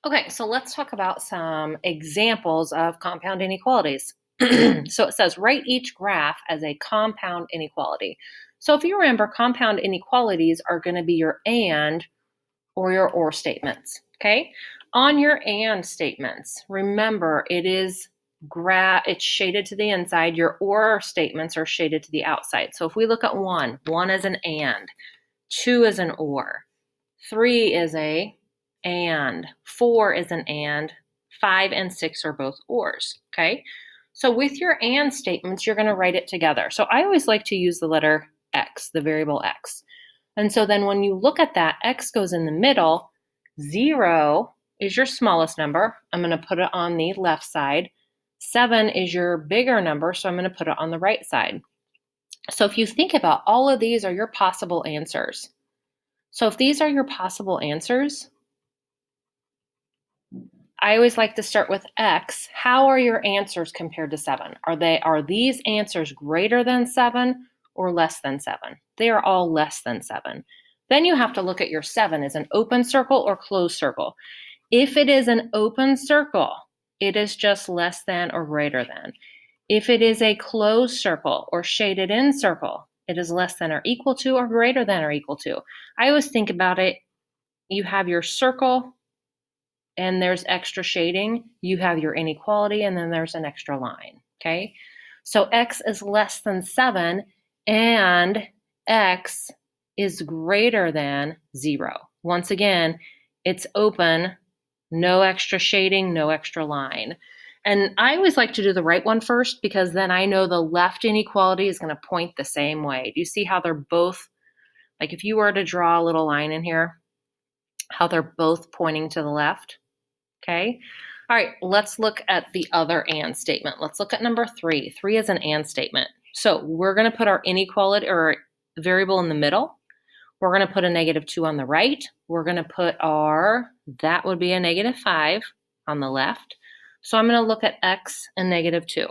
Okay, so let's talk about some examples of compound inequalities. So it says write each graph as a compound inequality. So if you remember, compound inequalities are going to be your and or your or statements. Okay, on your and statements, remember it's shaded to the inside. Your or statements are shaded to the outside. So if we look at one is an and, two is an or, three is a and, four is an and, five and six are both ors, okay? So with your and statements, you're gonna write it together. So I always like to use the letter x, the variable x. And so then when you look at that, x goes in the middle, 0 is your smallest number. I'm gonna put it on the left side. 7 is your bigger number, so I'm gonna put it on the right side. So if you think about all of these are your possible answers. So if these are your possible answers, I always like to start with x. How are your answers compared to 7? Are these answers greater than 7 or less than 7? They are all less than 7. Then you have to look at your 7 as an open circle or closed circle. If it is an open circle, it is just less than or greater than. If it is a closed circle or shaded in circle, it is less than or equal to or greater than or equal to. I always think about it, you have your circle and there's extra shading, you have your inequality, and then there's an extra line, okay? So x is less than 7, and x is greater than 0. Once again, it's open, no extra shading, no extra line. And I always like to do the right one first because then I know the left inequality is going to point the same way. Do you see how they're both, like if you were to draw a little line in here, how they're both pointing to the left? Okay. All right, let's look at the other and statement. Let's look at number 3. 3 is an and statement. So we're going to put our inequality or variable in the middle. We're going to put a -2 on the right. We're going to put that would be a -5 on the left. So I'm going to look at x and -2.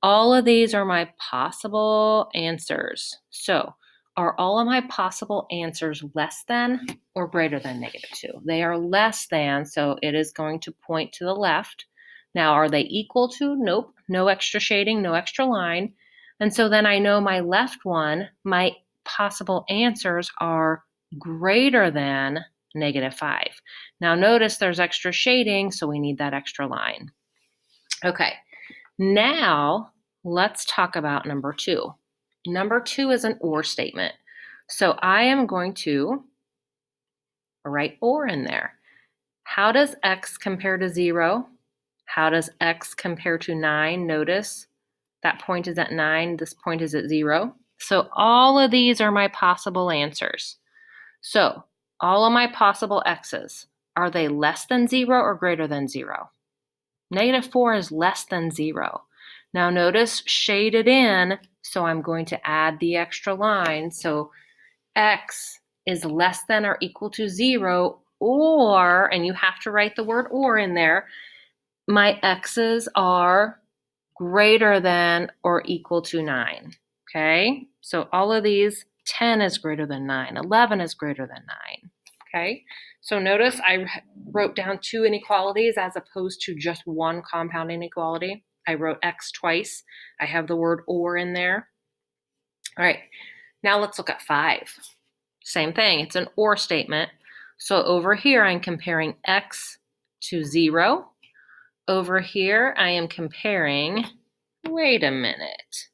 All of these are my possible answers. So are all of my possible answers less than or greater than -2? They are less than, so it is going to point to the left. Now, are they equal to? Nope, no extra shading, no extra line. And so then I know my left one, my possible answers are greater than -5. Now notice there's extra shading, so we need that extra line. Okay, now let's talk about number 2. Number 2 is an or statement. So I am going to write or in there. How does x compare to 0? How does x compare to 9? Notice that point is at 9, this point is at 0. So all of these are my possible answers. So all of my possible x's, are they less than 0 or greater than 0? -4 is less than 0. Now notice shaded in, so I'm going to add the extra line. So x is less than or equal to 0, or, and you have to write the word or in there, my x's are greater than or equal to 9, okay? So all of these, 10 is greater than 9, 11 is greater than 9, okay? So notice I wrote down 2 inequalities as opposed to just one compound inequality. I wrote x twice. I have the word or in there. All right, now let's look at 5. Same thing, it's an or statement. So over here, I'm comparing x to 0. Over here, I am comparing, wait a minute.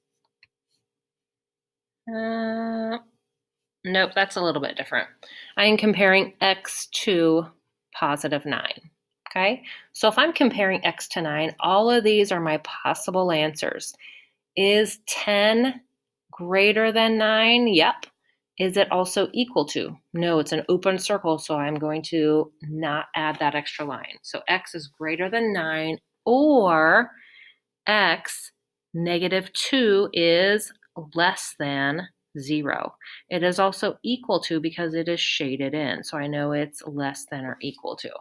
Nope, that's a little bit different. I am comparing x to +9, okay? So if I'm comparing x to 9, all of these are my possible answers. Is 10 greater than 9? Yep. Is it also equal to? No, it's an open circle, so I'm going to not add that extra line. So x is greater than 9, or x -2 is less than 0. It is also equal to because it is shaded in, so I know it's less than or equal to.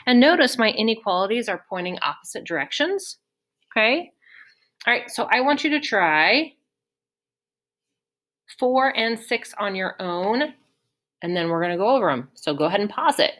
And notice my inequalities are pointing opposite directions, okay? All right, so I want you to try 4 and 6 on your own, and then we're going to go over them. So go ahead and pause it.